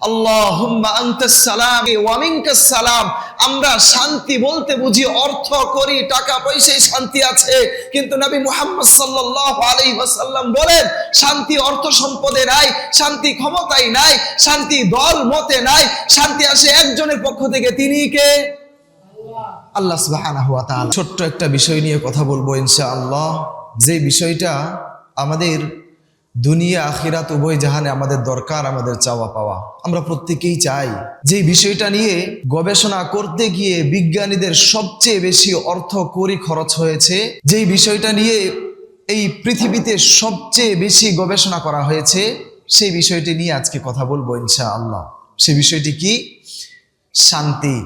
আল্লাহুম্মা আনতাস সালাম ওয়া মিনকাস সালাম। আমরা শান্তি বলতে বুঝি অর্থ, করি, টাকা পয়সায় শান্তি আছে, কিন্তু নবী মুহাম্মদ সাল্লাল্লাহু আলাইহি ওয়াসাল্লাম বলেন শান্তি অর্থ সম্পদে নাই, শান্তি ক্ষমতায় নাই, শান্তি দল মতে নাই, শান্তি আসে একজনের পক্ষ থেকে, তিনি কে? আল্লাহ সুবহানাহু ওয়া তাআলা। ছোট্ট একটা বিষয় নিয়ে কথা বলবো ইনশাআল্লাহ, যে বিষয়টা আমাদের দুনিয়া আখিরাত উভয় জাহানে আমাদের দরকার, আমাদের চাওয়া পাওয়া। আমরা প্রত্যেকেই চাই। যে বিষয়টা নিয়ে গবেষণা করতে গিয়ে বিজ্ঞানীদের সবচেয়ে বেশি অর্থ কড়ি খরচ হয়েছে, যেই বিষয়টা নিয়ে এই পৃথিবীতে সবচেয়ে বেশি গবেষণা করা হয়েছে, সেই বিষয়টি নিয়ে আজকে কথা বলবো ইনশাআল্লাহ। সেই বিষয়টি কি? শান্তি।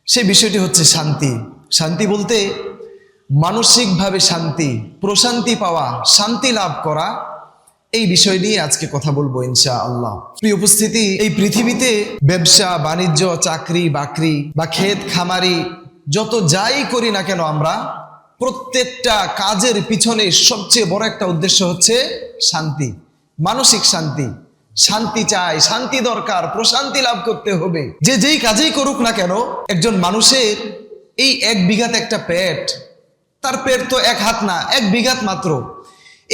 সেই বিষয়টি হচ্ছে শান্তি। শান্তি বলতে মানসিকভাবে শান্তি, প্রশান্তি পাওয়া, শান্তি লাভ করা, এই বিষয় নিয়ে আজকে কথা বলবো ইনশাআল্লাহ। প্রিয় উপস্থিতি, এই পৃথিবীতে ব্যবসা বাণিজ্য, চাকরি বাকরি বা ক্ষেত খামারি যত যাই করি না কেন, আমরা প্রত্যেকটা কাজের পিছনে সবচেয়ে বড় একটা উদ্দেশ্য হচ্ছে শান্তি, মানসিক শান্তি। শান্তি চাই, শান্তি দরকার, প্রশান্তি লাভ করতে হবে। যে যেই কাজেই করুক না কেন, একজন মানুষের এই 1 বিঘাত একটা পেট, তার পেট তো 1 হাত না, 1 বিঘাত মাত্র।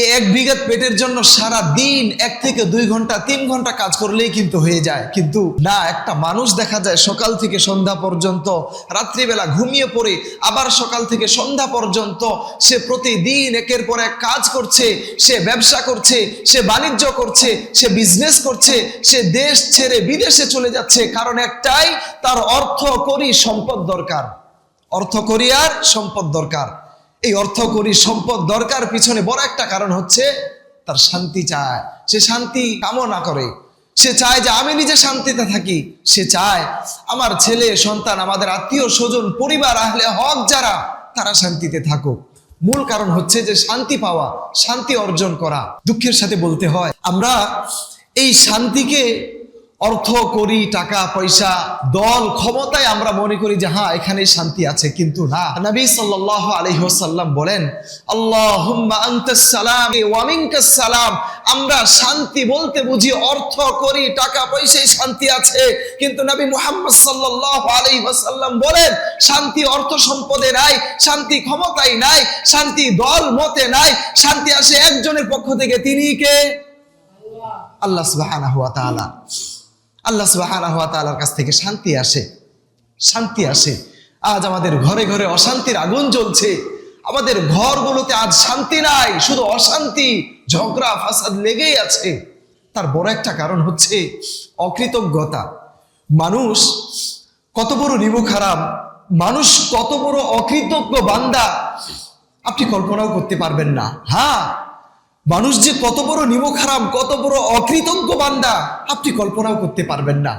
এই 1 বিঘাত পেটের জন্য সারা দিন 1 থেকে 2 ঘন্টা 3 ঘন্টা কাজ করলেই কিন্তু হয়ে যায়। কিন্তু না, একটা মানুষ দেখা যায় সকাল থেকে সন্ধ্যা পর্যন্ত, রাত্রিবেলা ঘুমিয়ে পড়ে আবার সকাল থেকে সন্ধ্যা পর্যন্ত সে প্রতিদিন একের পর এক কাজ করছে, সে ব্যবসা করছে, সে বাণিজ্য করছে, সে বিজনেস করছে, সে দেশ ছেড়ে বিদেশে চলে যাচ্ছে। কারণ একটাই, তার অর্থ করি সম্পদ দরকার। অর্থ করি আর সম্পদ দরকার। এই অর্থ করি সম্পদ দরকার পিছনে বড় একটা কারণ হচ্ছে তার শান্তি চায়। সে শান্তি কামনা করে, সে চায় যে আমি নিজে শান্তিতে থাকি, সে চায় আমার ছেলে সন্তান, আমাদের আত্মীয় স্বজন, পরিবার, আহলে হক যারা, তারা শান্তিতে থাকুক। মূল কারণ হচ্ছে যে শান্তি পাওয়া, শান্তি অর্জন করা। দুঃখের সাথে বলতে হয়, আমরা এই শান্তিকে অর্থ করি, টাকা পয়সা, দল ক্ষমতায় আমরা মনে করি যে হ্যাঁ এখানে শান্তি আছে, কিন্তু না। নবী সাল্লাল্লাহু আলাইহি ওয়াসাল্লাম বলেন আল্লাহুম্মা আনতাস সালাম ওয়া মিনকাস সালাম। আমরা শান্তি বলতে বুঝি অর্থ করি, টাকা পয়সায় শান্তি আছে, কিন্তু নবী মুহাম্মদ সাল্লাল্লাহু আলাইহি ওয়াসাল্লাম বলেন শান্তি অর্থ সম্পদে নাই, শান্তি ক্ষমতায় নাই, শান্তি দল মতে নাই, শান্তি আসে একজনের পক্ষ থেকে, তিনি কে? আল্লাহ সুবহানাহু ওয়া তাআলা। আল্লাহ সুবহানাহু ওয়া তাআলার কাছ থেকে শান্তি আসে, শান্তি আসে। আজ আমাদের ঘরে ঘরে অশান্তির আগুন জ্বলছে, আমাদের ঘরগুলোতে আজ শান্তি নাই, শুধু অশান্তি, ঝগড়া ফাসাদ লেগেই আছে। তার বড় একটা কারণ হচ্ছে অকৃতজ্ঞতা। মানুষ কত বড় নিমুখারাম, মানুষ কত বড় অকৃতজ্ঞ বান্দা, আপনি কল্পনাও করতে পারবেন না। হ্যাঁ, মানুষ যে কত বড় নিমুখারাম, কত বড় অকৃতজ্ঞ বান্দা, আপনি কল্পনাও করতে পারবেন না।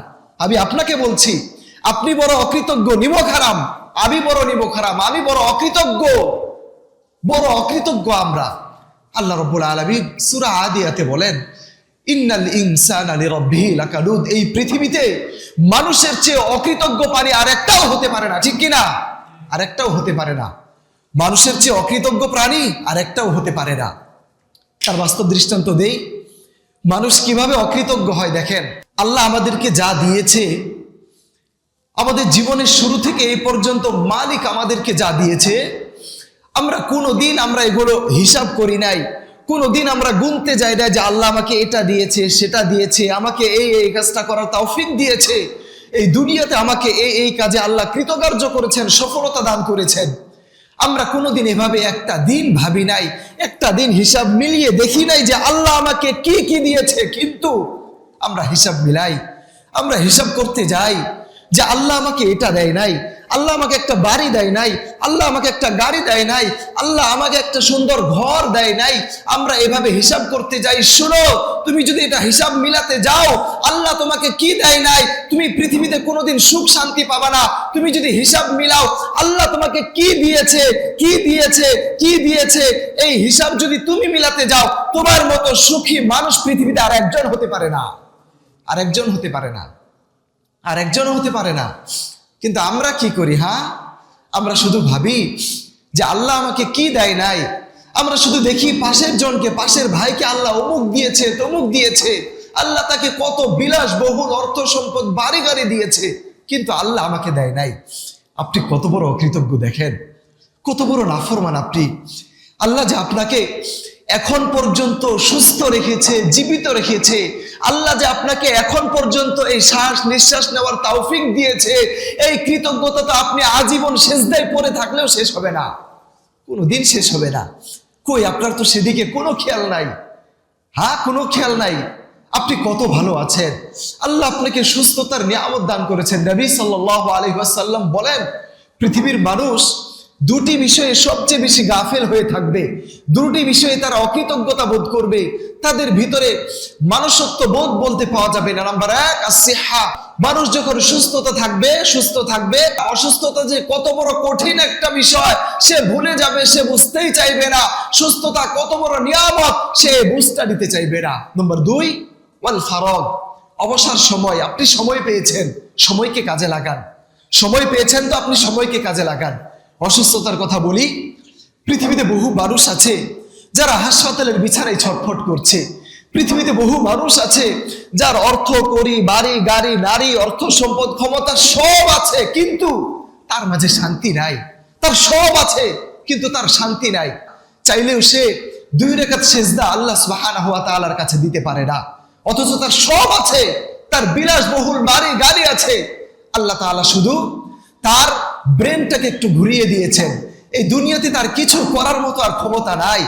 আমি আপনাকে বলছি, আপনি বড় অকৃতজ্ঞ, নিমুখারাম, আমি বড় নিমুখারাম, আমি বড় অকৃতজ্ঞ, বড় অকৃতজ্ঞ আমরা। আল্লাহ রাব্বুল আলামিন সূরা আদিয়াতে বলেন ইন্নাল ইনসানা লিরাব্বিহি লাকানুদ। এই পৃথিবীতে মানুষের চেয়ে অকৃতজ্ঞ প্রাণী আরেকটাও হতে পারে না, ঠিক কিনা? আরেকটাও হতে পারে না। মানুষের চেয়ে অকৃতজ্ঞ প্রাণী আরেকটাও হতে পারে না। তার বাস্তব দৃষ্টান্ত দেই, মানুষ কিভাবে অকৃতজ্ঞ হয়। দেখেন, আল্লাহ আমাদেরকে যা দিয়েছে, আমাদের জীবনের শুরু থেকে এই পর্যন্ত মালিক আমাদেরকে যা দিয়েছে, আমরা কোনোদিন আমরা এগুলো হিসাব করি নাই, কোনোদিন আমরা গুনতে যাই না যে আল্লাহ আমাকে এটা দিয়েছে, সেটা দিয়েছে, আমাকে এই কাজটা করার তৌফিক দিয়েছে, এই দুনিয়াতে আমাকে এই কাজে আল্লাহ কৃতকার্য করেছেন, সফলতা দান করেছেন। আমরা কোনোদিন এভাবে একটা দিন ভাবি নাই, একটা দিন হিসাব মিলিয়ে দেখি নাই যে আল্লাহ আমাকে কি কি দিয়েছে। কিন্তু আমরা হিসাব মিলাই, আমরা হিসাব করতে যাই যে আল্লাহ আমাকে এটা দেয় নাই, আল্লাহ আমাকে একটা বাড়ি দেয় নাই, আল্লাহ আমাকে একটা গাড়ি দেয় নাই, আল্লাহ আমাকে একটা সুন্দর ঘর দেয় নাই। আমরা এভাবে হিসাব করতে যাই। শুনো, তুমি যদি এটা হিসাব মিলাতে যাও, আল্লাহ তোমাকে কি দেয় নাই, তুমি পৃথিবীতে কোনোদিন সুখ শান্তি পাবা না। তুমি যদি হিসাব মিলাও, আল্লাহ তোমাকে কি দিয়েছে, কি দিয়েছে, কি দিয়েছে, এই হিসাব যদি তুমি মিলাতে যাও, তোমার মতো সুখী মানুষ পৃথিবীতে আর একজন হতে পারে না, আর একজন হতে পারে না, আর একজনও হতে পারে না। কিন্তু আমরা কি করি? হ্যাঁ, আমরা শুধু ভাবি যে আল্লাহ আমাকে কি দেয় নাই। আমরা শুধু দেখি পাশের জনকে, পাশের ভাইকে আল্লাহ অমুক দিয়েছে, তমুক দিয়েছে। আল্লাহ তাকে কত বিলাসবহুল অর্থ সম্পদ বাড়ি গাড়ি দিয়েছে, কিন্তু আল্লাহ আমাকে দেয় নাই। আপনি কত বড় অকৃতজ্ঞ দেখেন, কত বড় নাফরমান আপনি। আল্লাহ যে আপনাকে এখন পর্যন্ত সুস্থ রেখেছে, জীবিত রেখেছে, আল্লাহ যে আপনাকে এখন পর্যন্ত এই শ্বাস নিঃশ্বাস নেওয়ার তৌফিক দিয়েছে, এই কৃতজ্ঞতা তো আপনি আজীবন সেজদায় পড়ে থাকলেও শেষ হবে না, কোনোদিন শেষ হবে না। কই আপনার তো সেদিকে কোনো খেয়াল নাই, হ্যাঁ কোনো খেয়াল নাই। আপনি কত ভালো আছেন, আল্লাহ আপনাকে সুস্থতার নিয়ামত দান করেছেন। নবী সাল্লাল্লাহু আলাইহি ওয়াসাল্লাম বলেন, পৃথিবীর মানুষ দুটি বিষয়ে সবচেয়ে বেশি গাফেল হয়ে থাকবে, দুটি বিষয়ে তারা অকৃতজ্ঞতা বোধ করবে, তাদের ভিতরে মানুষত্ব বোধ বলতে পাওয়া যাবে না। নাম্বার 1 আসিহা, মানুষ যখন সুস্থ থাকবে, অসুস্থতা যে কত বড় কঠিন একটা বিষয় সে ভুলে যাবে, সে বুঝতেই চাইবে না। সুস্থতা কত বড় নিয়ামত সে বুঝতে দিতে চাইবে না। নাম্বার 2 ওয়াল ফারাগ, অবসর সময়, আপনি সময় পেয়েছেন, সময়কে কাজে লাগান। সময় পেয়েছেন তো আপনি সময়কে কাজে লাগান। অসুস্থতার কথা বলি, পৃথিবীতে বহু মানুষ আছে যারা হাসপাতালের বিছানায় ছটফট করছে। পৃথিবীতে বহু মানুষ আছে যার অর্থ করি, বাড়ি গাড়ি, নারী, অর্থ সম্পদ, ক্ষমতা সব আছে, কিন্তু তার মাঝে শান্তি নাই। তার সব আছে কিন্তু তার শান্তি নাই। চাইলেও সে 2 রাকাত সেজদা আল্লাহ সুবহানাহু ওয়া তাআলার কাছে দিতে পারে না, অথচ তার সব আছে, তার বিলাসবহুল বাড়ি গাড়ি আছে। আল্লাহ তাআলা শুধু তার ব্রেনটাকে একটু ঘুরিয়ে দিয়েছেন, এই দুনিয়াতে তার কিছু করার মতো আর ক্ষমতা নাই।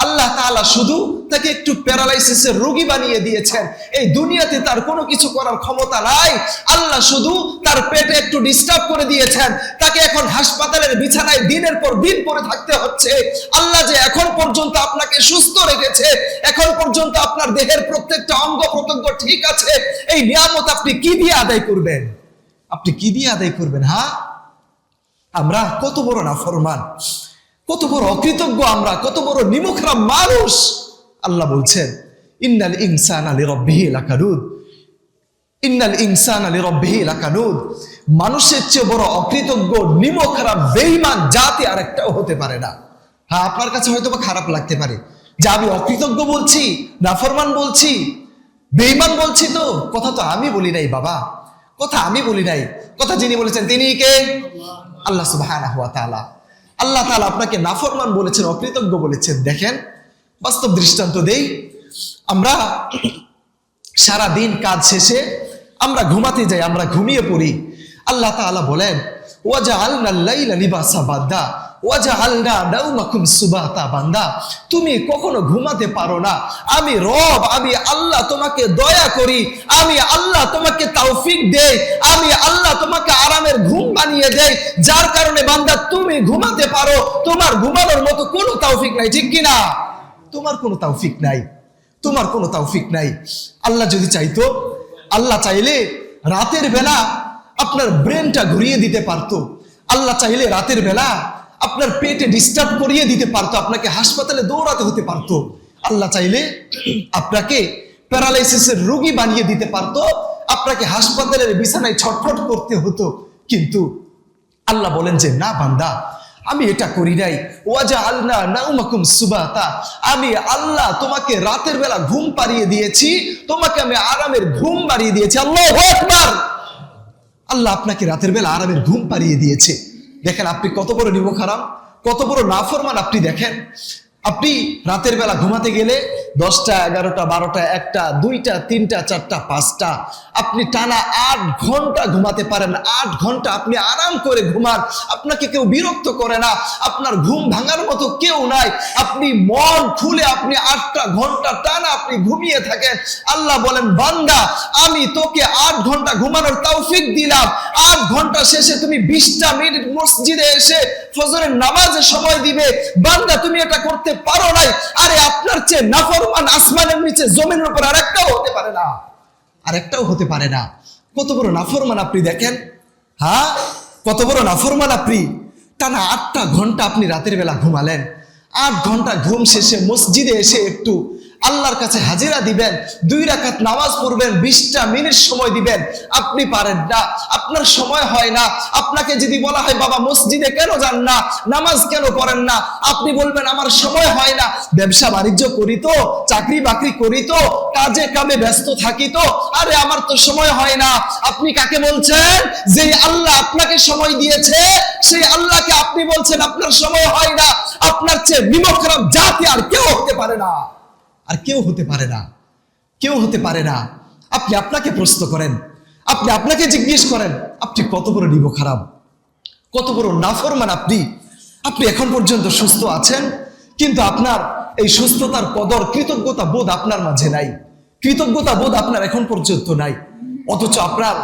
আল্লাহ তাআলা শুধু তাকে একটু প্যারালাইসিসের রোগী বানিয়ে দিয়েছেন, এই দুনিয়াতে তার কোনো কিছু করার ক্ষমতা নাই। আল্লাহ শুধু তার পেটে একটু ডিস্টার্ব করে দিয়েছেন, তাকে এখন হাসপাতালের বিছানায় দিনের পর দিন পড়ে থাকতে হচ্ছে। আল্লাহ যে এখন পর্যন্ত আপনাকে সুস্থ রেখেছে, এখন পর্যন্ত আপনার দেহের প্রত্যেকটা অঙ্গ প্রত্যঙ্গ ঠিক আছে, এই নিয়ামত আপনি কি দিয়ে আদায় করবেন? আপনি কি দিয়ে আদায় করবেন? হ্যাঁ, আমরা কত বড় নাফরমান, কত বড় অকৃতজ্ঞ আমরা, কত বড় নিমুখরাম মানুষ। আল্লাহ বলছেন, ইন্নাল ইনসানা লিরাব্বিহি লাকানুদ, ইন্নাল ইনসানা লিরাব্বিহি লাকানুদ। মানুষের চেয়ে বড় অকৃতজ্ঞ, নিমুখরাম, বেঈমান জাতি আরেকটাও হতে পারে না। হ্যাঁ, আপনার কাছে হয়তো বা খারাপ লাগতে পারে যে আমি অকৃতজ্ঞ বলছি, নাফরমান বলছি, বেঈমান বলছি। তো কথা তো আমি বলি নাই বাবা, কথা আমি বলি নাই, কথা যিনি বলেছেন তিনি কে? আল্লাহ সুবহানাহু ওয়া তাআলা। আল্লাহ তাআলা আপনাকে নাফরমান বলেছেন, অকৃতজ্ঞ বলেছেন। দেখেন, বাস্তব দৃষ্টান্ত দেই। আমরা সারা দিন কাজ শেষে আমরা ঘুমাতে যাই, আমরা ঘুমিয়ে পড়ি। আল্লাহ তাআলা বলেন, ওয়াজআলনাল লাইলা লিবাসা, বান্দা ওয়াজআলনা নাওমাকুম সুবাতা, বান্দা তুমি কখনো ঘুমাতে পারো না, আমি রব, আমি আল্লাহ তোমাকে দয়া করি, আমি আল্লাহ তোমাকে তৌফিক দেই, আমি আল্লাহ তোমাকে আরামের ঘুম বানিয়ে দেই, যার কারণে বান্দা তুমি ঘুমাতে পারো। তোমার ঘুমানোর মতো কোনো তৌফিক নাই, ঠিক কিনা? তোমার কোনো তৌফিক নাই, তোমার কোনো তৌফিক নাই। আল্লাহ যদি চাইতো, আল্লাহ চাইলে রাতের বেলা আপনার ব্রেনটা ঘুরিয়ে দিতে পারতো। আল্লাহ চাইলে রাতের বেলা আপনার পেটে ডিস্টার্ব করিয়ে দিতে পারতো, আপনাকে হাসপাতালে দৌড়াতে হতে পারতো। আল্লাহ চাইলে আপনাকে প্যারালাইসিসের রোগী বানিয়ে দিতে পারতো, আপনাকে হাসপাতালের বিছানায় ছটফট করতে হতো। কিন্তু আল্লাহ বলেন যে না বান্দা, আমি এটা করি নাই। ওয়াজআলনা নাওমাকুম সুবাতা, আমি আল্লাহ তোমাকে রাতের বেলা ঘুম পাড়িয়ে দিয়েছি, তোমাকে আমি আরামের ঘুম বাড়িয়ে দিয়েছি। আল্লাহু আকবার। আল্লাহ আপনাকে রাতের বেলা আরামের ঘুম পাড়িয়ে দিয়েছে। দেখেন আপনি কত বড় নিমুখরাম, কত বড় নাফরমান আপনি। দেখেন, আপনি রাতের বেলা ঘুমাতে গেলে 10টা, 11টা, 12টা, 1টা, 2টা, 3টা, 4টা, 5টা, আপনি টানা 8 ঘন্টা ঘুমাতে পারেন। 8 ঘন্টা আপনি আরাম করে ঘুমান, আপনাকে কেউ বিরক্ত করে না, আপনার ঘুম ভাঙার মতো কেউ নাই, আপনি মন খুলে আপনি 8টা ঘন্টা টানা আপনি ঘুমিয়ে থাকেন। আল্লাহ বলেন, বান্দা আমি তোকে 8 ঘন্টা ঘুমানোর তৌফিক দিলাম, 8 ঘন্টা শেষে তুমি 20টা মিনিট মসজিদে এসে ফজরের নামাজে সময় দিবে। বান্দা তুমি এটা করতে পারো নাই, আরে আপনার চেয়ে নাফরমান আসমানের নিচে জমিনের উপর আরেকটাও হতে পারে না, আরেকটাও হতে পারে না। কত বড় নাফরমান আপনি দেখেন। হ্যাঁ, কত বড় নাফরমান আপনি। টানা 8টা ঘন্টা আপনি রাতের বেলা ঘুমালেন, 8 ঘন্টা ঘুম শেষে মসজিদে এসে একটু আল্লাহর কাছে হাজিরা দিবেন, 2 রাকাত নামাজ পড়বেন, 20টা মিনিট সময় দিবেন, আপনি পারেন না, আপনার সময় হয় না। আপনাকে যদি বলা হয় বাবা মসজিদে কেন যান না, নামাজ কেন পড়েন না, আপনি বলবেন আমার সময় হয় না, ব্যবসা বাণিজ্য করি তো, চাকরি বাকরি করি তো, কাজে কামে ব্যস্ত থাকি তো, আরে আমার তো সময় হয় না। আপনি কাকে বলছেন? যে আল্লাহ আপনাকে সময় দিয়েছে সেই আল্লাহকে আপনি বলছেন আপনার সময় হয় না। আপনার চেয়ে নিমক খারাপ জাতি আর কেউ হতে পারে না, আর কেউ হতে পারে না, কেউ হতে পারে না। আপনি আপনাকে প্রশ্ন করেন, আপনি আপনাকে জিজ্ঞেস করেন, আপনি কত বড় নিমক খারাপ, কত বড় নাফরমান আপনি। আপনি এখন পর্যন্ত সুস্থ আছেন, কিন্তু আপনার এই সুস্থতার কদর, কৃতজ্ঞতা বোধ আপনার মাঝে নাই, কৃতজ্ঞতা বোধ আপনার এখন পর্যন্ত নাই। অথচ আপনার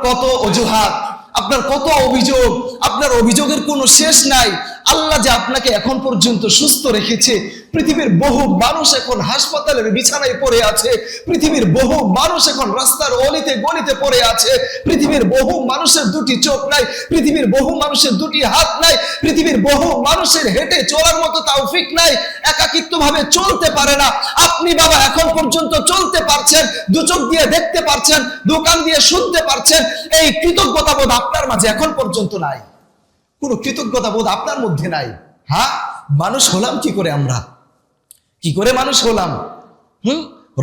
কত অজুহাত, আপনার কত অভিযোগ, আপনার অভিযোগের কোনো শেষ নাই। আল্লাহ যে আপনাকে এখন পর্যন্ত সুস্থ রেখেছে, পৃথিবীর বহু মানুষ এখন হাসপাতালের বিছানায় পড়ে আছে, পৃথিবীর বহু মানুষ এখন রাস্তার অলিতে গলিতে পড়ে আছে, পৃথিবীর বহু মানুষের 2টি চোখ নাই, পৃথিবীর বহু মানুষের 2টি হাত নাই, পৃথিবীর বহু মানুষের হেঁটে চলার মতো তৌফিক নাই, একাকিত্ব ভাবে চলতে পারে না। আপনি বাবা এখন পর্যন্ত চলতে পারছেন, 2 চোখ দিয়ে দেখতে পারছেন, 2 কান দিয়ে শুনতে পারছেন। এই কৃতজ্ঞতা বোধ আপনার মাঝে এখন পর্যন্ত নাই, কোনো কৃতজ্ঞতা বোধ আপনার মধ্যে নাই। হ্যাঁ, মানুষ হলাম কি করে আমরা, কি করে মানুষ হলাম?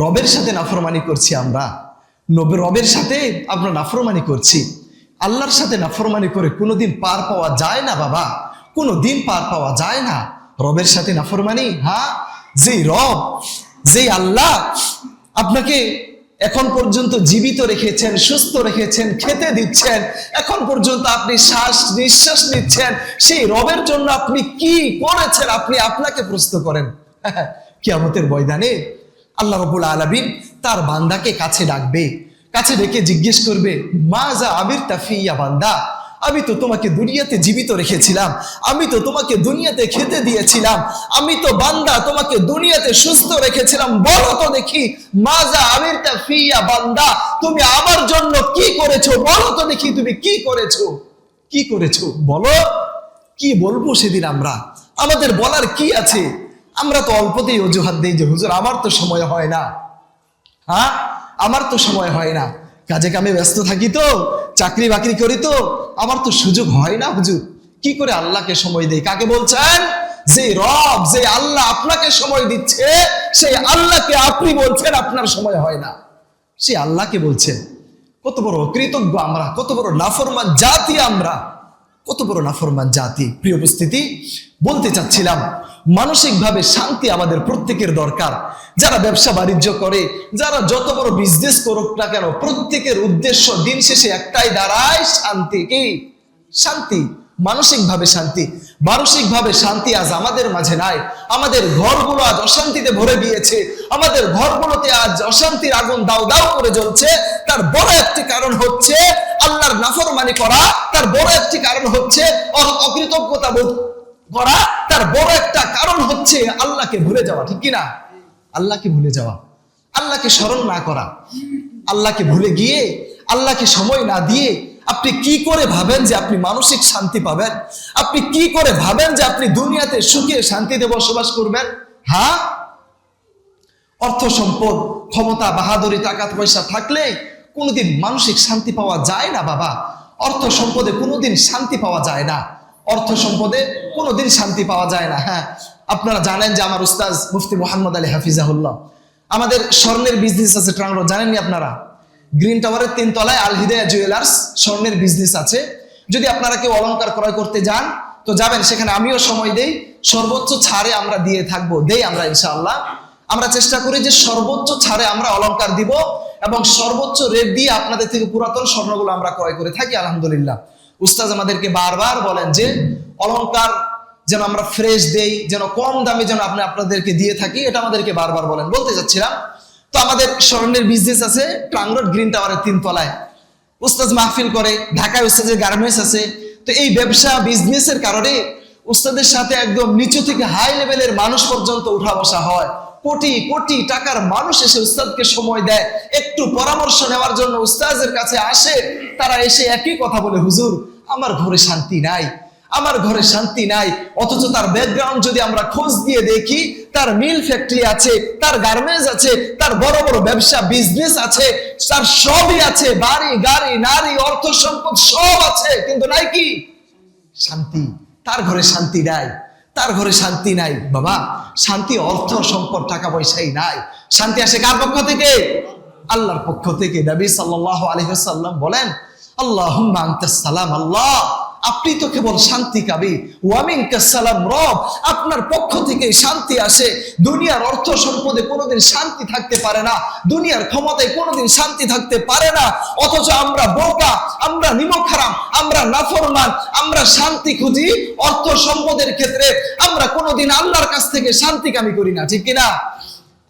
রবের সাথে নাফরমানি করছি আমরা, রবের সাথে আমরা নাফরমানি করছি। আল্লাহর সাথে নাফরমানি করে কোনোদিন পার পাওয়া যায় না বাবা, কোনোদিন পার পাওয়া যায় না। রবের সাথে নাফরমানি, হ্যাঁ, যেই রব, যেই আল্লাহ আপনাকে এখন পর্যন্ত জীবিত রেখেছেন, সুস্থ রেখেছেন, খেতে দিচ্ছেন, এখন পর্যন্ত আপনি শ্বাস নিঃশ্বাস নিচ্ছেন, সেই রবের জন্য আপনি কি করেছেন? আপনি আপনাকে প্রশ্ন করেন। কিয়ামতের ময়দানে আল্লাহ রাব্বুল আলামিন তার বান্দাকে কাছে ডাকবে, কাছে ডেকে জিজ্ঞেস করবে, মাজা আমিরতা ফিয়া বান্দা, আমি তো তোমাকে দুনিয়াতে জীবিত রেখেছিলাম, আমি তো তোমাকে দুনিয়াতে খেতে দিয়েছিলাম, আমি তো বান্দা তোমাকে দুনিয়াতে সুস্থ রেখেছিলাম, বলো তো দেখি মাজা আমিরতা ফিয়া বান্দা, তুমি আমার জন্য কি করেছো? বলো তো দেখি তুমি কি করেছো, কি করেছো বলো। কি বলবো সেদিন আমরা? আমাদের বলার কি আছে? আমরা তো অল্পতেই অজুহাত দেই যে হুজুর আমার তো সময় হয় না, হ্যাঁ আমার তো সময় হয় না, কাজে কামে ব্যস্ত থাকি তো, চাকরি বাকরি করি তো, আমার তো সুযোগ হয় না হুজুর। কি করে আল্লাহকে সময় দেই? কাকে বলছেন? যে রব, যে আল্লাহ আপনাকে সময় দিচ্ছে, সেই আল্লাহকে আপনি বলছেন আপনার সময় হয় না, সেই আল্লাহকে বলছেন। কত বড় অকৃতজ্ঞ আমরা, কত বড় নাফরমান জাতি আমরা, কত বড় নাফরমান জাতি। প্রিয় উপস্থিতি, বলতে চাচ্ছিলাম মানসিকভাবে শান্তি আমাদের প্রত্যেকের দরকার। যারা ব্যবসা বাণিজ্য করে, যারা যত বড় বিজনেস করুক না কেন, প্রত্যেকের উদ্দেশ্য দিন শেষে একটাই দাঁড়ায়, শান্তি। কি? শান্তি, মানসিকভাবে শান্তি। মানসিকভাবে শান্তি আজ আমাদের মাঝে নাই। আমাদের ঘরগুলো আজ অশান্তিতে ভরে গিয়েছে, আমাদের ঘরগুলোতে আজ অশান্তির আগুন দাউ দাউ করে জ্বলছে। তার বড় একটি কারণ হচ্ছে আল্লাহর নাফরমানি করা, তার বড় একটি কারণ হচ্ছে অকৃতজ্ঞতা বোধ করা, তার বড় একটা কারণ হচ্ছে আল্লাহকে ভুলে যাওয়া। ঠিক কিনা? আল্লাহকে ভুলে যাওয়া, আল্লাহকে স্মরণ না করা, আল্লাহকে ভুলে গিয়ে, আল্লাহকে সময় না দিয়ে আপনি কি করে ভাবেন যে আপনি মানসিক শান্তি পাবেন? আপনি কি করে ভাবেন যে আপনি দুনিয়াতে সুখে শান্তিতে বসবাস করবেন? হ্যাঁ, অর্থ সম্পদ, ক্ষমতা, বাহাদুরি, টাকা পয়সা থাকলে কোনোদিন মানসিক শান্তি পাওয়া যায় না বাবা। অর্থ সম্পদে কোনোদিন শান্তি পাওয়া যায় না, অর্থ সম্পদে কোনোদিন শান্তি পাওয়া যায় না। হ্যাঁ, আপনারা জানেন যে আমার উস্তাজ মুফতি মোহাম্মদ আলী হাফিজাহুল্লাহ, আমাদের স্বর্ণের বিজনেস আছে ট্রাঙ্গরোড, জানেননি আপনারা? গ্রিন টাওয়ারের 3 তলায় আল হিদায়া জুয়েলার্স স্বর্ণের বিজনেস আছে। যদি আপনারা কেউ অলংকার ক্রয় করতে যান তো যাবেন, সেখানে আমিও সময় দেই, সর্বোচ্চ ছাড়ে আমরা দিয়ে থাকবো, দেই আমরা ইনশাআল্লাহ। আমরা চেষ্টা করি যে সর্বোচ্চ ছাড়ে আমরা অলংকার দিব এবং সর্বোচ্চ রেট দিয়ে আপনাদের থেকে পুরাতন স্বর্ণগুলো আমরা ক্রয় করে থাকি আলহামদুলিল্লাহ। উস্তাজ আমাদেরকে বারবার বলেন যে অলংকার যেন আমরা ফ্রেশ দেই, যেন কম দামে যেন আপনাদেরকে দিয়ে থাকি, এটা আমাদেরকে বারবার বলেন। বলতে চাচ্ছিলাম, তো আমাদের স্বর্ণের বিজনেস আছে ট্রাঙ্গরোড গ্রিন টাওয়ারের 3 তলায়। উস্তাজ মাহফিল করে, ঢাকায় উস্তাজের গার্মেন্টস আছে। তো এই ব্যবসা বিজনেসের কারণে উস্তাদের সাথে একদম নিচু থেকে হাই লেভেলের মানুষ পর্যন্ত উঠা বসা হয়। কোটি কোটি টাকার মানুষ এসে উস্তাদকে সময় দেয়, একটু পরামর্শ নেওয়ার জন্য উস্তাদের কাছে আসে। তারা এসে একই কথা বলে, হুজুর আমার ঘরে শান্তি নাই, আমার ঘরে শান্তি নাই। অথচ তার ব্যাকগ্রাউন্ড যদি আমরা খোঁজ দিয়ে দেখি, তার মিল ফ্যাক্টরি আছে, তার গার্মেন্টস আছে, তার বড় বড় ব্যবসা বিজনেস আছে, তার সবই আছে, বাড়ি গাড়ি নারী অর্থ সম্পদ সব আছে, কিন্তু নাই কি শান্তি। তার ঘরে শান্তি নাই, তার ঘরে শান্তি নাই। বাবা, শান্তি অর্থ সম্পদ টাকা পয়সাই নাই, শান্তি আসে কার পক্ষ থেকে? আল্লাহর পক্ষ থেকে। নবী সাল্লাল্লাহু আলাইহি ওয়াসাল্লাম বলেন, আল্লাহুম্মা আনতাস সালাম, আল্লাহ আপনি তো কেবল শান্তিকামী, ওয়া মিনকাস সালাম, রব আপনার পক্ষ থেকে শান্তি আসে। দুনিয়ার অর্থ সম্পদে কোনোদিন শান্তি থাকতে পারে না, দুনিয়ার ক্ষমতায় কোনোদিন শান্তি থাকতে পারে না, অথচ আমরা বোকা, আমরা নিমকহারাম, আমরা নাফরমান, আমরা শান্তি খুঁজি অর্থ সম্পদের ক্ষেত্রে। আমরা কোনোদিন আল্লাহর কাছ থেকে শান্তিকামী করি না, ঠিক কিনা?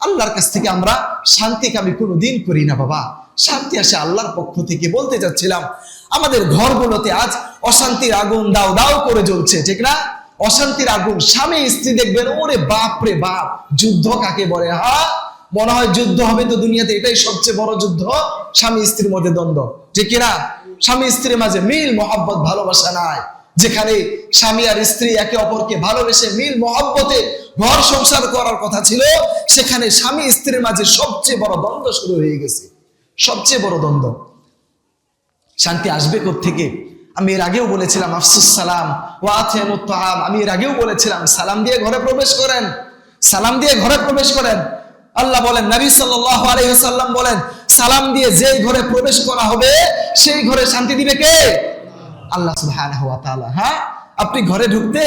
আল্লাহর কাছ থেকে আমরা শান্তিকামী কোনোদিন করি না। বাবা, শান্তি আসে আল্লাহর পক্ষ থেকে। বলতে যাচ্ছিলাম, আমাদের ঘরগুলোতে আজ অশান্তির আগুন দাও দাও করে জ্বলছে, ঠিক না? অশান্তির আগুন, স্বামী স্ত্রী দেখবেন, ওরে বাপ রে বাপ, যুদ্ধ কাকে বলে? হ্যাঁ, মনে হয় যুদ্ধ হবে তো দুনিয়াতে এটাই সবচেয়ে বড় যুদ্ধ, স্বামী স্ত্রীর মধ্যে দ্বন্দ্ব, ঠিক কিনা? স্বামী স্ত্রীর মাঝে মিল মহব্বত ভালোবাসা নাই। যেখানে স্বামী আর স্ত্রী একে অপরকে ভালোবেসে মিল মহব্বতে ঘর সংসার করার কথা ছিল, সেখানে স্বামী স্ত্রীর মাঝে সবচেয়ে বড় দ্বন্দ্ব শুরু হয়ে গেছে, সবচেয়ে বড় দ্বন্দ্ব। শান্তি আসবে কোত্থেকে? আমি এর আগেও বলেছিলাম, আফসুস সালাম ওয়া আতিমুত তাআম। আমি এর আগেও বলেছিলাম, সালাম দিয়ে ঘরে প্রবেশ করেন, সালাম দিয়ে ঘরে প্রবেশ করেন। আল্লাহ বলেন, নবী সাল্লাল্লাহু আলাইহি ওয়াসাল্লাম বলেন, সালাম দিয়ে যেই ঘরে প্রবেশ করা হবে সেই ঘরে শান্তি দিবে কে? আল্লাহ সুবহানাহু ওয়া তাআলা। হ্যাঁ, আপনি ঘরে ঢুকতে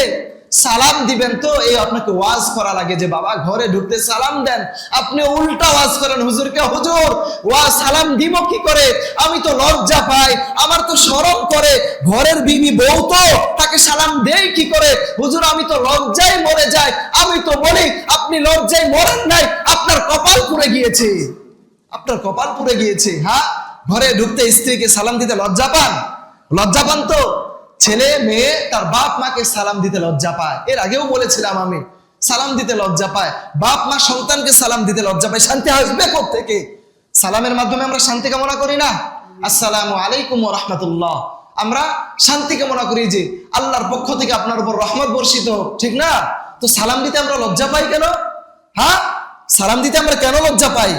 সালাম দিবেন তো এই আপনাকে ওয়াজ করা লাগে যে বাবা ঘরে ঢুকতে সালাম দেন, আপনি উল্টা ওয়াজ করেন হুজুরকে, হুজুর ওয়া সালাম দিব কি করে, আমি তো লজ্জা পাই, আমার তো শরম করে, ঘরের বিবি বউ তো, তাকে সালাম দেই কি করে হুজুর, আমি তো লজ্জায় মরে যাই। আমি তো বলি, আপনি লজ্জায় মরেন নাই, আপনার কপাল পুড়ে গিয়েছে, আপনার কপাল পুড়ে গিয়েছে। হ্যাঁ, ঘরে ঢুকতে স্ত্রীকে সালাম দিতে লজ্জা পান? লজ্জা পান তো? ছেলে মেয়ে তার বাপ মাকে সালাম দিতে লজ্জা পায়। এর আগেও বলেছিলাম আমি, সালাম দিতে লজ্জা পায়, বাপ মা সন্তানকে সালাম দিতে লজ্জা পায়। শান্তি আসবে কোত্থেকে? সালামের মাধ্যমে আমরা শান্তি কামনা করি না? আসসালামু আলাইকুম ওয়া রাহমাতুল্লাহ, আমরা শান্তি কামনা করি যে আল্লাহর পক্ষ থেকে আপনার উপর রহমত বর্ষিত, ঠিক না? তো সালাম দিতে আমরা লজ্জা পাই কেন? হ্যাঁ, সালাম দিতে আমরা কেন লজ্জা পাই?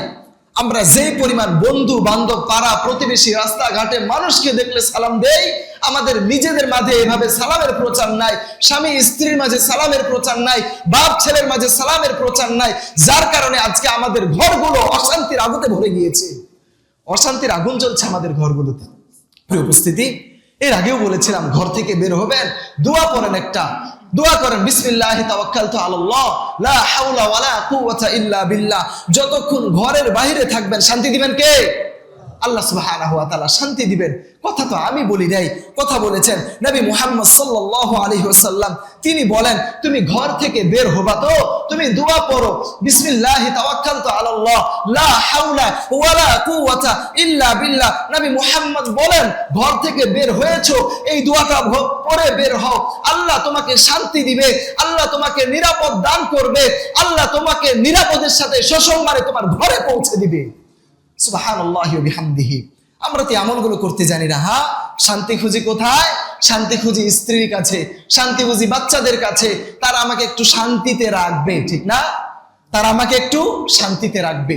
আমরা যেই পরিমাণ বন্ধু বান্ধব পাড়া প্রতিবেশী রাস্তাঘাটে মানুষকে দেখলে সালাম দেই, আমাদের নিজেদের মাঝে এভাবে সালামের প্রচার নাই, স্বামী স্ত্রীর মাঝে সালামের প্রচার নাই, বাপ ছেলের মাঝে সালামের প্রচার নাই, যার কারণে আজকে আমাদের ঘরগুলো অশান্তির আগুনে ভরে গিয়েছে, অশান্তির আগুন জ্বলছে আমাদের ঘরগুলোতে। প্রিয় উপস্থিতি, এর আগেও বলেছিলাম, ঘর থেকে বের হবেন, দোয়া পড়েন, একটা দোয়া করেন, বিসমিল্লাহি তাওয়াক্কালতু আলাল্লাহ লা হাওলা ওয়ালা কুওয়াতা ইল্লা বিল্লাহ। যতক্ষণ ঘরের বাইরে থাকবেন শান্তি দিবেন কে? আল্লাহ সুবহানাহু ওয়া তাআলা শান্তি দিবেন। কথা তো আমি বলি নাই, কথা বলেছেন নবী মুহাম্মদ সাল্লাল্লাহু আলাইহি ওয়াসাল্লাম। তিনি বলেন, তুমি ঘর থেকে বের হবা তো তুমি দোয়া পড়ো, বিসমিল্লাহি তাওয়াক্কালতু আলাল্লাহ লা হাওলা ওয়ালা কুওয়াতা ইল্লা বিল্লাহ। নবী মুহাম্মদ বলেন, ঘর থেকে বের হয়েছো, এই দোয়াটা পড়ে বের হও, আল্লাহ তোমাকে শান্তি দিবে, আল্লাহ তোমাকে নিরাপদ দান করবে, আল্লাহ তোমাকে নিরাপদের সাথে সসম্মানে তোমার ঘরে পৌঁছে দিবে। সুবহানাল্লাহি ওয়া বিহামদিহি। আমরা তো আমলগুলো করতে জানি না। হ্যাঁ, শান্তি খুঁজি কোথায়? শান্তি খুঁজি স্ত্রীর কাছে, শান্তি খুঁজি বাচ্চাদের কাছে, তারা আমাকে একটু শান্তিতে রাখবে, ঠিক না? তারা আমাকে একটু শান্তিতে রাখবে।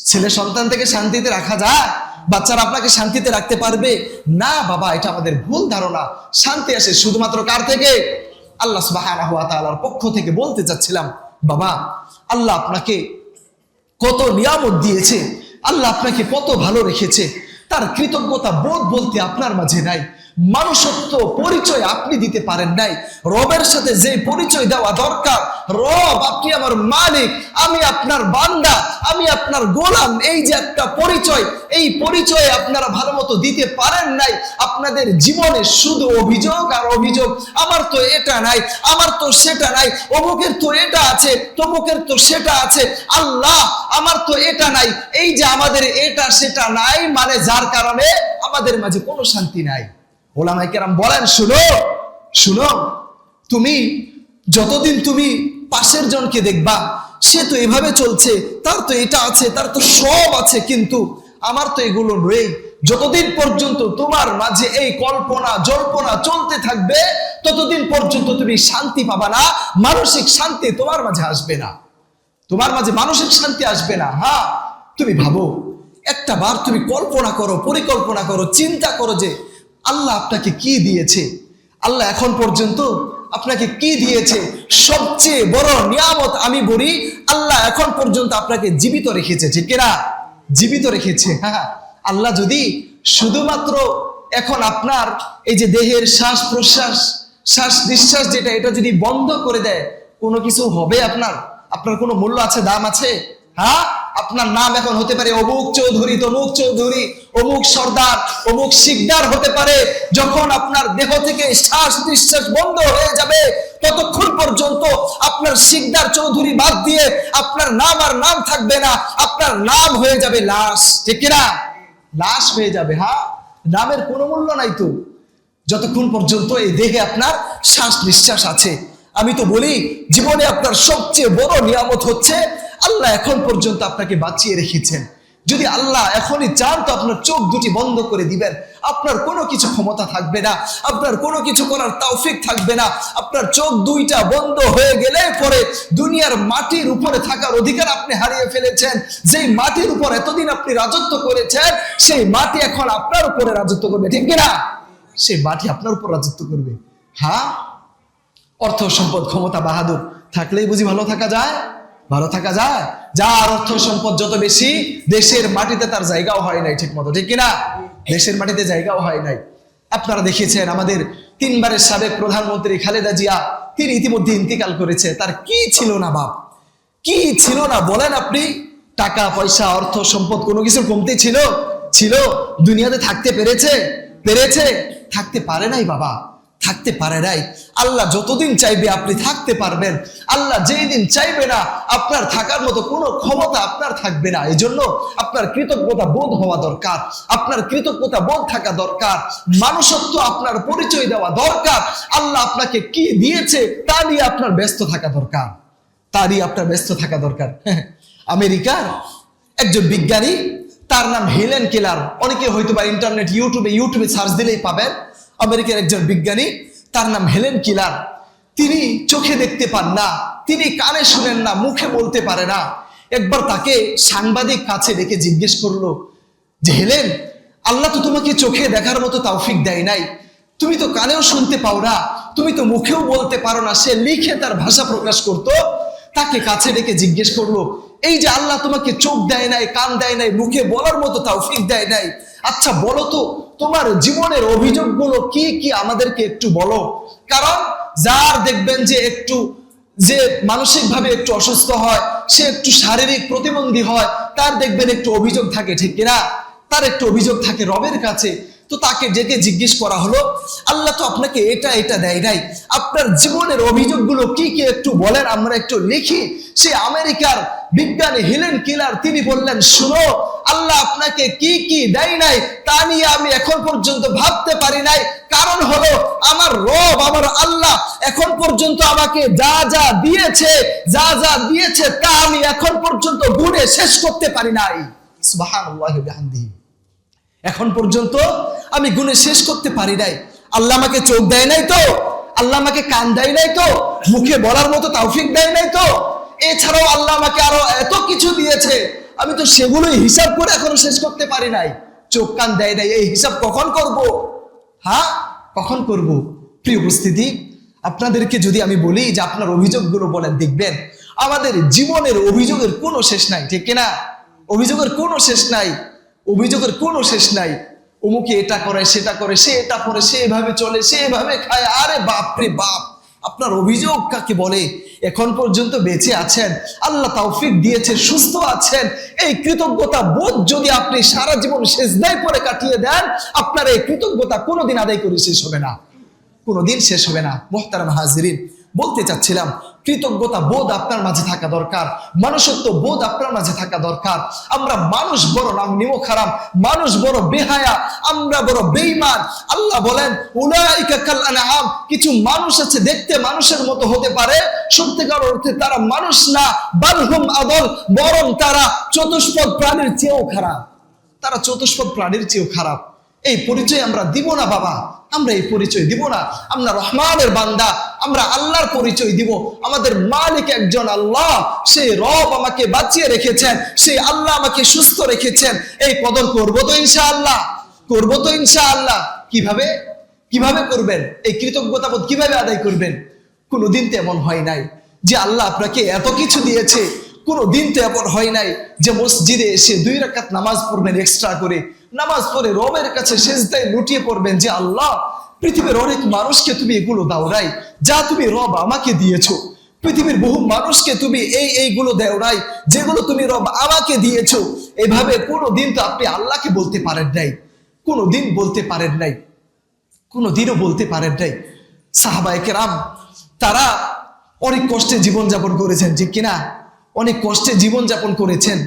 ছেলে সন্তান থেকে শান্তিতে রাখা যায়? বাচ্চারা আপনাকে শান্তিতে রাখতে পারবে না? বাবা, এটা আমাদের ভুল ধারণা। শান্তি আসে শুধুমাত্র কার থেকে? আল্লাহ সুবহানাহু ওয়া তাআলার পক্ষ থেকে। বলতে চাচ্ছিলাম, বাবা আল্লাহ আপনাকে কত নিয়ামত দিয়েছে, আল্লাহ আপনাকে কত ভালো রেখেছে, তার কৃতজ্ঞতা বোধ বলতে আপনার মাঝে নাই। মানুষত্ব পরিচয় আপনি দিতে পারেন নাই। রবের সাথে যে পরিচয় দেওয়া দরকার, রব আপনি আমার মালিক, আমি আপনার বান্দা, আমি আপনার গোলাম, এই যে একটা পরিচয়, এই পরিচয় আপনারা ভালো মতো দিতে পারেন নাই। আপনাদের জীবনে শুধু অভিযোগ আর অভিযোগ, আমার তো এটা নাই, আমার তো সেটা নাই, অমুকের তো এটা আছে, তমুকের তো সেটা আছে, আল্লাহ আমার তো এটা নাই। এই যে আমাদের এটা সেটা নাই, মানে যার কারণে আমাদের মাঝে কোনো শান্তি নাই। ওলামায়ে কেরাম বলেন, শুনো শুনো, তুমি যতদিন তুমি পাশের জনকে দেখবা সে তো এভাবে চলছে, তার তো এটা আছে, তার তো সব আছে, কিন্তু আমার তো এগুলো নেই, যতদিন পর্যন্ত তোমার মাঝে এই কল্পনা জল্পনা চলতে থাকবে ততদিন পর্যন্ত তুমি শান্তি পাবা না, মানসিক শান্তি তোমার মাঝে আসবে না। তোমার মাঝে মানসিক শান্তি আসবে না। হ্যাঁ, তুমি ভাবো, একটা বার তুমি কল্পনা করো, পরিকল্পনা করো, চিন্তা করো যে আল্লাহ আপনাকে কি দিয়েছে। আল্লাহ এখন পর্যন্ত আপনাকে কি দিয়েছে? সবচেয়ে বড় নিয়ামত আমি বলি, আল্লাহ এখন পর্যন্ত আপনাকে জীবিত রেখেছে, ঠিক কিনা? জীবিত রেখেছে। হ্যাঁ, আল্লাহ যদি শুধুমাত্র এখন আপনার এই যে দেহের শ্বাস প্রশ্বাস, শ্বাস নিঃশ্বাস যেটা, এটা যদি বন্ধ করে দেয়, কোনো কিছু হবে আপনার? আপনার কোনো মূল্য আছে, দাম আছে? হ্যাঁ, আপনার নাম এখন হতে পারে অমুক চৌধুরী, তমুক চৌধুরী, অমুক সর্দার, অমুক শিকদার হতে পারে। যখন আপনার দেহ থেকে শ্বাস নিঃশ্বাস বন্ধ হয়ে যাবে, ততক্ষণ পর্যন্ত আপনার শিকদার চৌধুরী বাদ দিয়ে আপনার নাম আর নাম থাকবে না। আপনার নাম হয়ে যাবে লাশ, ঠিক কিনা? লাশ হয়ে যাবে। হ্যাঁ, নামের কোনো মূল্য নাই তো যতক্ষণ পর্যন্ত এই দেহে আপনার শ্বাস নিঃশ্বাস আছে। আমি তো বলি, জীবনে আপনার সবচেয়ে বড় নিয়ামত হচ্ছে আল্লাহ এখন পর্যন্ত আপনাকে বাঁচিয়ে রেখেছেন। যদি আল্লাহ এখনই চান তো আপনার চোখ দুটি বন্ধ করে দিবেন, আপনার কোনো কিছু ক্ষমতা থাকবে না, আপনার কোনো কিছু করার তৌফিক থাকবে না। আপনার চোখ দুইটা বন্ধ হয়ে গেলে পরে দুনিয়ার মাটির উপরে থাকার অধিকার আপনি হারিয়ে ফেলেছেন। যেই মাটির উপর এতদিন আপনি রাজত্ব করেছেন, সেই মাটি এখন আপনার উপরে রাজত্ব করবে, ঠিক কিনা? সেই মাটি আপনার উপর রাজত্ব করবে। হ্যাঁ, অর্থ সম্পদ ক্ষমতা বাহাদুর থাকলেই বুঝি ভালো থাকা যায়? ভালো থাকা যায়? যার অর্থ সম্পদ যত বেশি, দেশের মাটিতে তার জায়গাও হয় নাই ঠিক মতো, ঠিক কিনা? দেশের মাটিতে জায়গাও হয় নাই। আপনারা দেখেছেন আমাদের 3 বারের সাবেক প্রধানমন্ত্রী খালেদা জিয়া, তিনি ইতিমধ্যে ইন্তিকাল করেছে। তার কি ছিল না বাপ, কি ছিল না বলেন আপনি? টাকা পয়সা অর্থ সম্পদ কোনো কিছু কমতি ছিল? ছিল? দুনিয়াতে থাকতে পেরেছে? থাকতে পারে নাই বাবা, থাকতে পারে নাই। আল্লাহ যতদিন চাইবে আপনি থাকতে পারবেন, আল্লাহ যেই দিন চাইবে না আপনার থাকার মতো কোনো ক্ষমতা আপনার থাকবে না। এই জন্য আপনার কৃতজ্ঞতা বোধ হওয়া দরকার, আপনার কৃতজ্ঞতা বোধ থাকা দরকার, মানুষত্ব আপনার পরিচয় দেওয়া দরকার। আল্লাহ আপনাকে কি দিয়েছে তা নিয়ে আপনার ব্যস্ত থাকা দরকার, আমেরিকার একজন বিজ্ঞানী, তার নাম হেলেন কেলার। অনেকে হয়তো বা ইন্টারনেট ইউটিউবে সার্চ দিলেই পাবেন। আমেরিকার একজন বিজ্ঞানী, তার নাম হেলেন কেলার। তিনি চোখে দেখতে পান না, তিনি কানে শুনেন না, মুখে বলতে পারে না। একবার তাকে সাংবাদিক কাছে ডেকে জিজ্ঞেস করলো যে, হেলেন, আল্লাহ তো তোমাকে চোখে দেখার মতো তৌফিক দেয় নাই, তুমি তো কানেও শুনতে পাও না, তুমি তো মুখেও বলতে পারো না। সে লিখে তার ভাষা প্রকাশ করত। তাকে কাছে ডেকে জিজ্ঞেস করলো, এই যে আল্লাহ তোমাকে চোখ দেয় নাই, কান দেয় নাই, মুখে বলার মতো তৌফিক দেয় নাই, আচ্ছা বলো তো তোমার জীবনের অভিযোগগুলো কি কি আমাদেরকে একটু বলো। কারণ যার দেখবেন যে মানসিকভাবে একটু অসুস্থ হয়, সে একটু শারীরিক প্রতিবন্ধী হয়, তার দেখবেন একটু অভিযোগ থাকে, ঠিক কিনা? তার একটু অভিযোগ থাকে রবের কাছে। তো তাকে ডেকে জিজ্ঞেস করা হলো, আল্লাহ তো আপনাকে এটা দেয় নাই, আপনার জীবনের অভিযোগগুলো কি কি একটু বলেন, আমরা একটু লিখি। সে আমেরিকার বিজ্ঞানী হেলেন কেলার তিনি বললেন, শুনো, আল্লাহ আপনাকে কি কি দেয় নাই তা নিয়ে আমি এখন পর্যন্ত ভাবতে পারি নাই। কারণ হলো আমার রব, আমার আল্লাহ এখন পর্যন্ত আমাকে যা যা দিয়েছে তা আমি এখন পর্যন্ত গুণে শেষ করতে পারি নাই। সুবহানাল্লাহি ওয়া বিহামদিহি। এখন পর্যন্ত আমি গুণে শেষ করতে পারি নাই। আল্লাহ আমাকে চোখ দেয় নাই তো, আল্লাহ আমাকে কান দেয় নাই তো, মুখে বলার মতো তৌফিক দেয় নাই তো, এছাড়াও আল্লাহ আমাকে আরো এত কিছু দিয়েছে, আমি তো সেগুলোই হিসাব করে এখনো শেষ করতে পারি নাই। চোখ কান দেয় নাই, এই হিসাব কখন করব? হ্যাঁ, কখন করব? প্রিয় উপস্থিতি, আপনাদেরকে যদি আমি বলি যে আপনার অভিযোগগুলো বলেন, দেখবেন আমাদের জীবনের অভিযোগের কোনো শেষ নাই, ঠিক কিনা? অভিযোগের কোনো শেষ নাই। অমুকে এটা করে, সেটা করে, সে এটা করে, সে এভাবে চলে, সে এভাবে খায়। আরে বাপ রে বাপ, আপনার অভিযোগ কাকে বলে? এখন পর্যন্ত বেঁচে আছেন, আল্লাহ তৌফিক দিয়েছে, সুস্থ আছেন। এই কৃতজ্ঞতা বোধ যদি আপনি সারা জীবন সেজদায় পরে কাটিয়ে দেন, আপনার এই কৃতজ্ঞতা কোনোদিন আদায় করে শেষ হবে না, কোনোদিন শেষ হবে না। মুহতারাম হাজিরিন, বলতে চাচ্ছিলাম কৃতজ্ঞতা বোধ আপনার মাঝে থাকা দরকার, মানুষত্ব বোধ আপনার মাঝে থাকা দরকার। আমরা মানুষ বড় নাম নিমক হারাম, মানুষ বড় বেহায়া, আমরা বড় বেঈমান। আল্লাহ বলেন, উলাইকা কাল আনআম, কিছু মানুষ আছে দেখতে মানুষের মতো হতে পারে, সত্যিকার অর্থে তারা মানুষ না। বালহুম আদল, বরং তারা চতুষ্পদ প্রাণীর চেয়েও খারাপ। এই পরিচয় আমরা দিব না বাবা, আমরা এই পরিচয় দিব না। আমরা রহমানের বান্দা, আমরা আল্লাহর পরিচয় দিব। আমাদের মালিক একজন আল্লাহ, সেই রব আমাকে বাঁচিয়ে রেখেছেন, সেই আল্লাহ আমাকে সুস্থ রেখেছেন। এই কদর করবো তো ইনশাআল্লাহ, করবো তো ইনশাআল্লাহ। কিভাবে কিভাবে করবেন? এই কৃতজ্ঞতাবোধ কিভাবে আদায় করবেন? কোনোদিন তো এমন হয় নাই যে আল্লাহ আপনাকে এত কিছু দিয়েছে, কোনোদিন তো এমন হয় নাই যে মসজিদে এসে 2 রাকাত নামাজ পড়বেন এক্সট্রা করে, নামাজ পড়ে রবের কাছে সেজদায় লুটিয়ে পড়বেন যে আল্লাহ, পৃথিবীর অনেক মানুষকে তুমি এগুলো দাও নাই, যা তুমি রব আমাকে দিয়েছো। পৃথিবীর বহু মানুষকে তুমি এইগুলো দেও নাই, যেগুলো তুমি রব আমাকে দিয়েছো। এভাবে কোনোদিন তো আপনি আল্লাহকে বলতে পারেন নাই, কোনোদিন বলতে পারেন নাই, কোনোদিনও বলতে পারেন নাই। সাহাবায়ে কেরাম তারা অনেক কষ্টে জীবনযাপন করেছেন, ঠিক কিনা? অনেক কষ্টে জীবনযাপন করেছেন।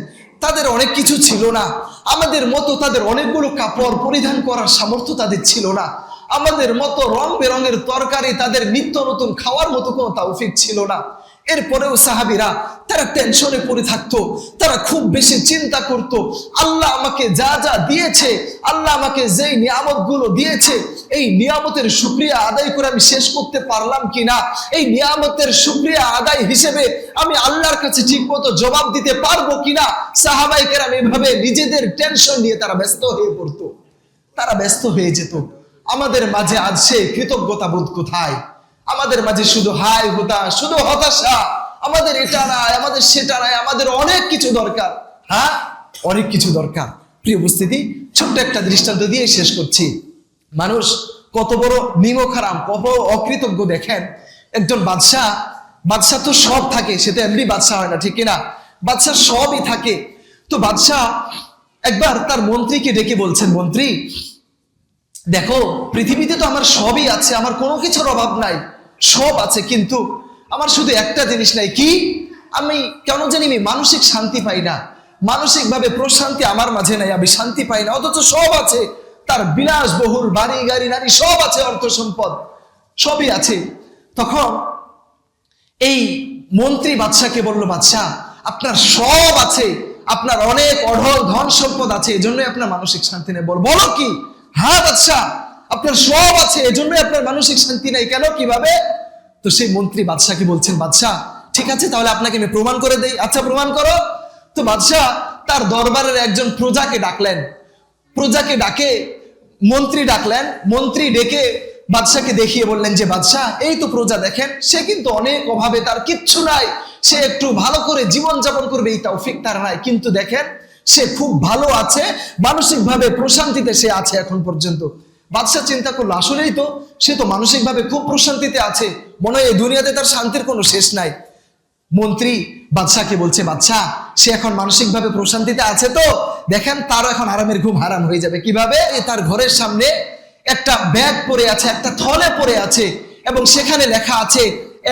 তাদের অনেক কিছু ছিল না, আমাদের মতো তাদের অনেকগুলো কাপড় পরিধান করার সামর্থ্য তাদের ছিল না, আমাদের মতো রং বেরঙের তরকারি তাদের নিত্য নতুন খাওয়ার মতো কোনো তৌফিক ছিল না। এরপরেও সাহাবীরা তারা টেনশনে পড়ে থাকতো, তারা খুব বেশি চিন্তা করত, আল্লাহ আমাকে যা যা দিয়েছে, আল্লাহ আমাকে যেই নিয়ামতগুলো দিয়েছে, এই নিয়ামতের শুকরিয়া আদায় করে আমি শেষ করতে পারলাম কিনা, এই নিয়ামতের শুকরিয়া আদায় হিসেবে আমি আল্লাহর কাছে ঠিকমতো জবাব দিতে পারবো কিনা। সাহাবায়ে কেরাম এভাবে নিজেদের টেনশন নিয়ে তারা ব্যস্ত হয়ে পড়তো, তারা ব্যস্ত হয়ে যেত। আমাদের মাঝে আজ সেই কৃতজ্ঞতা বোধ কোথায়? আমাদের মাঝে শুধু হাই হুতাশ, শুধু হতাশা, আমাদের এটা নাই, আমাদের সেটা নাই, আমাদের অনেক কিছু দরকার। হ্যাঁ, অনেক কিছু দরকার। প্রিয় উপস্থিতি, ছোট্ট একটা দৃষ্টান্ত দিয়ে শেষ করছি। মানুষ কত বড় নিমক হারাম, কত অকৃতজ্ঞ দেখেন। একজন বাদশাহ তো সব থাকে, সে তো এমনি বাদশাহ হয় না, ঠিক কিনা? বাদশাহ সবই থাকে। তো বাদশাহ একবার তার মন্ত্রীকে ডেকে বলছেন, মন্ত্রী দেখো, পৃথিবীতে তো আমার সবই আছে, আমার কোনো কিছুর অভাব নাই, সব আছে, কিন্তু আমার শুধু একটা জিনিস নাই। কি? আমি কেন জানি আমি মানসিক শান্তি পাই না, মানসিক ভাবে প্রশান্তি আমার মাঝে নাই, আমি শান্তি পাই না। অথচ সব আছে, তার বিলাসবহুল বাড়ি গাড়ি নারী সব আছে, অর্থ সম্পদ সবই আছে। তখন এই মন্ত্রী বাদশাকে বলল, বাদশাহ আপনার সব আছে, আপনার অনেক অঢল ধন সম্পদ আছে, এজন্যই আপনার মানসিক শান্তি নেই। বলো কি? হ্যাঁ বাদশাহ, আপনার সব আছে, এজন্যই আপনার মানসিক শান্তি নেই। কেন? কিভাবে? তো সেই মন্ত্রী বাদশাকে বলছেন, বাদশাহ ঠিক আছে, তাহলে আপনাকে আমি প্রমাণ করে দেই। আচ্ছা, প্রমাণ করো। তো বাদশাহ তার দরবারের একজন প্রজাকে ডাকলেন, প্রজাকে ডাকে মন্ত্রী ডাকলেন, মন্ত্রী ডেকে বাদশাকে দেখিয়ে বললেন যে বাদশাহ, এই তো প্রজা, দেখেন সে কিন্তু অনেক অভাবে, তার কিচ্ছু নাই, সে একটু ভালো করে জীবন যাপন করবে এই তৌফিক তার নাই, কিন্তু দেখেন সে খুব ভালো আছে, মানসিক ভাবে প্রশান্তিতে সে আছে এখন পর্যন্ত। বাদশাহ চিন্তা করলো, আসলেই তো, সে তো মানসিক ভাবে খুব প্রশান্তিতে আছে, মনে হয় এই দুনিয়াতে তার শান্তির কোনো শেষ নাই। মন্ত্রী বাদশাকে বলছে, বাদশাহ সে এখন মানসিক ভাবে প্রশান্তিতে আছে, তো দেখেন তারও এখন আরামের ঘুম হারাম হয়ে যাবে। কিভাবে? তার ঘরের সামনে একটা ব্যাগ পড়ে আছে, একটা থলে পড়ে আছে, এবং সেখানে লেখা আছে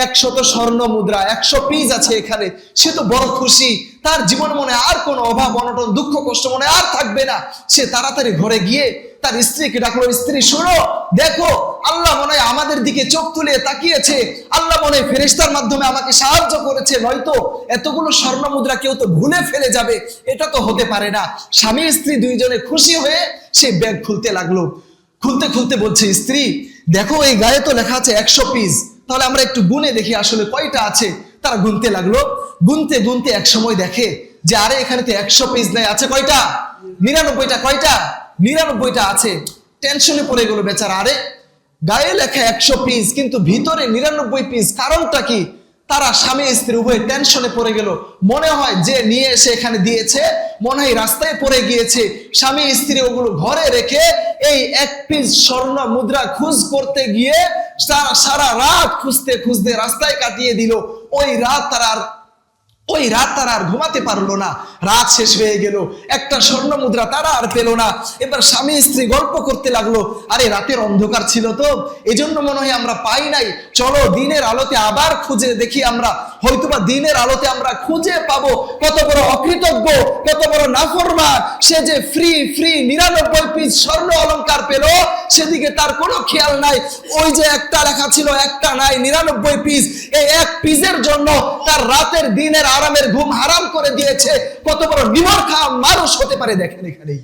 100 স্বর্ণ মুদ্রা, 100 পিস আছে এখানে। সে তো বড় খুশি, তার জীবন মনে আর কোনো অভাব অনটন দুঃখ কষ্ট মনে আর থাকবে না। সে তাড়াতাড়ি ঘরে গিয়ে তার স্ত্রীকে ডাকলো, স্ত্রী শোনো, দেখো আল্লাহ মনে হয় আমাদের দিকে চোখ তুলে তাকিয়েছে, আল্লাহ মনে হয় ফেরেশতার মাধ্যমে আমাকে সাহায্য করেছে, নয়তো এতগুলো স্বর্ণ মুদ্রা কেউ তো ভুলে ফেলে যাবে, এটা তো হতে পারে না। স্বামী স্ত্রী দুইজনে খুশি হয়ে সেই ব্যাগ খুলতে লাগলো। খুলতে খুলতে বলছে স্ত্রী, দেখো এই গায়ে তো লেখা আছে 100 পিস, তাহলে আমরা একটু গুনে দেখি আসলে কয়টা আছে। তারা গুনতে লাগলো, গুনতে গুনতে এক সময় দেখে যে আরে এখানে তো 100 পিস নাই, আছে কয়টা? 99টা। কয়টা? 99টা আছে। টেনশনে পড়ে গেল বেচারা, আরে গায়ে লেখা 100 পিস কিন্তু ভিতরে 99 পিস, কারণটা কি? তারা স্বামী স্ত্রী উভয় টেনশনে পড়ে গেল। মনে হয় যে নিয়ে এসে এখানে দিয়েছে মনে হয় রাস্তায় পড়ে গিয়েছে। স্বামী স্ত্রী ওগুলো ঘরে রেখে এই 1 পিস স্বর্ণ মুদ্রা খোঁজ করতে গিয়ে সারা রাত খুঁজতে খুঁজতে রাস্তায় কাটিয়ে দিল। ওই রাত তারা আর ঘুমাতে পারলো না। রাত শেষ হয়ে গেল, একটা স্বর্ণ মুদ্রা তারা আর পেল না। এবার স্বামী স্ত্রী গল্প করতে লাগলো, আরে রাতের অন্ধকার ছিল তো, এজন্য মনে হয় আমরা পাই নাই, চলো দিনের আলোতে আবার খুঁজে দেখি, আমরা হয়তোবা দিনের আলোতে আমরা খুঁজে পাবো। কত বড় অকৃতজ্ঞ, কত বড় নাফরমান সে, যে ফ্রি 99 পিস স্বর্ণ অলংকার পেল, সেদিকে তার কোনো খেয়াল নাই। ওই যে একটা লেখা ছিল, একটা নাই, 99 পিস। এই 1 পিসের জন্য তার রাতের দিনের আরামের ঘুম হারাম করে দিয়েছে। কত বড় নিমক হারাম মানুষ হতে পারে, দেখেন এখানেই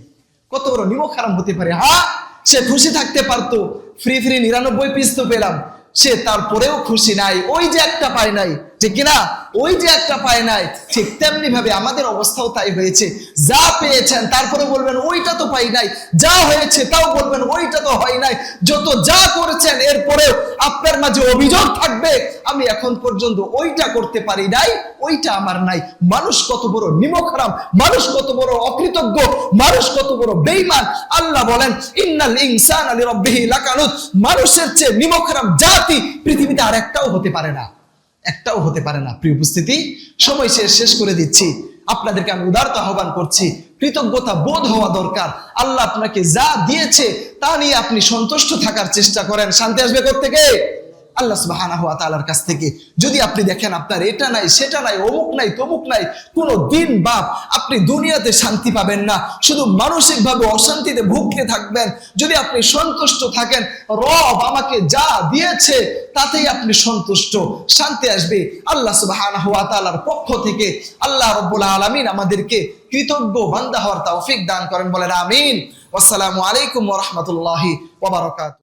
কত বড় নিমক হারাম হতে পারে। হ্যাঁ, সে খুশি থাকতে পারতো, ফ্রি 99 পিস তো পেলাম, সে তারপরেও খুশি নাই, ওই যে একটা পায় নাই, ঠিক কিনা? ওই যে একটা পায় নাই। ঠিক তেমনি ভাবে আমাদের অবস্থাও তাই হয়েছে। যা পেয়েছেন তারপরে বলবেন ওইটা তো পাই নাই, যা হয়েছে তাও বলবেন ওইটা তো হয় নাই, যত যা করেছেন এরপরেও আপনার মাঝে অভিযোগ থাকবে আমি এখন পর্যন্ত ওইটা করতে পারি নাই, ওইটা আমার নাই। মানুষ কত বড় নিমকহারাম, মানুষ কত বড় অকৃতজ্ঞ, মানুষ কত বড় বেঈমান। আল্লাহ বলেন ইন্নাল ইনসানা লিরাব্বিহি লাকানুত, মানুষের চেয়ে নিমকহারাম জাতি পৃথিবীতে আর একটাও হতে পারে না, একটাও হতে পারে না। প্রিয় উপস্থিতি, সময় শেষ করে দিচ্ছি। আপনাদেরকে আমি উদারতা আহ্বান করছি, কৃতজ্ঞতা বোধ হওয়া দরকার। আল্লাহ আপনাকে যা দিয়েছে তা নিয়ে আপনি সন্তুষ্ট থাকার চেষ্টা করেন। শান্তি আসবে কোত্থেকে? আল্লাহ সুবহানাহু ওয়া তাআলার কাছ থেকে। যদি আপনি দেখেন আপনার এটা নাই, সেটা নাই, অমুক নাই, তমুক নাই, কোনো দিন বাপ আপনি দুনিয়াতে শান্তি পাবেন না, শুধু মানসিকভাবে অশান্তিতে ভুগতে থাকবেন। যদি আপনি সন্তুষ্ট থাকেন, রব আমাকে যা দিয়েছে তাতেই আপনি সন্তুষ্ট, শান্তি আসবে আল্লাহ সুবহানাহু ওয়া তাআলার পক্ষ থেকে। আল্লাহ রাব্বুল আলামিন আমাদেরকে কৃতজ্ঞ বান্দা হওয়ার তৌফিক দান করেন, বলেন আমিন। আসসালামু আলাইকুম ওয়া রাহমাতুল্লাহি ওয়া বারাকাতুহু।